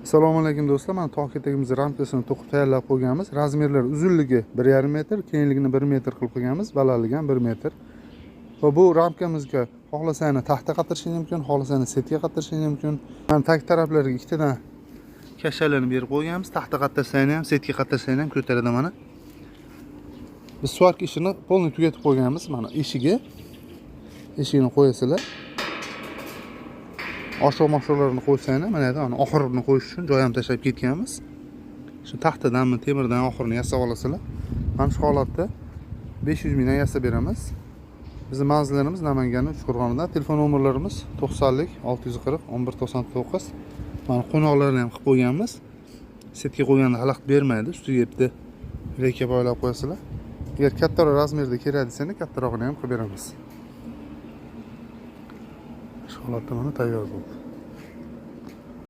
Assalomu alaykum do'stlar. Mana toketagimiz ramkasini to'qib tayyorlab qo'yganmiz. Razmerlar uzunligi 1,5 metr, kengligi 1 metr qilib qo'yganmiz, balandligi ham 1 metr. Va bu ramkamizga xohlasangiz taxta qatirishingiz mumkin, xohlasangiz setga qatirishingiz mumkin. Mana tag taraflariga ikkitadan kashalarni berib qo'yganmiz. Taxta qatirsangiz ham, setga qatirsangiz ham ko'taradi mana. Biz svark ishini polni tugatib qo'yganmiz. Mana eshigini qo'yasizlar. Oshxona qo'ysangiz, mana yerda oxirini qo'yish uchun joy ham tashlab ketganmiz. Shu taxtadanmi, temirdan oxirini yasab olasizlar. Mana shu holatda 500 mingdan yasab beramiz. Bizning manzillarimiz Namangan Uchqo'rg'onida. Telefon nomerlarimiz 90 640 1199. Mana qo'noqlarni ham qilib qo'yganmiz. Setga qo'yganda xalaqit bermaydi, ustiga bitta reka boylab qo'yasizlar. Agar kattaroq razmerda kerak desangiz, kattarog'ini ham qilib beramiz. Shu holatda mana tayyor bo'ldi.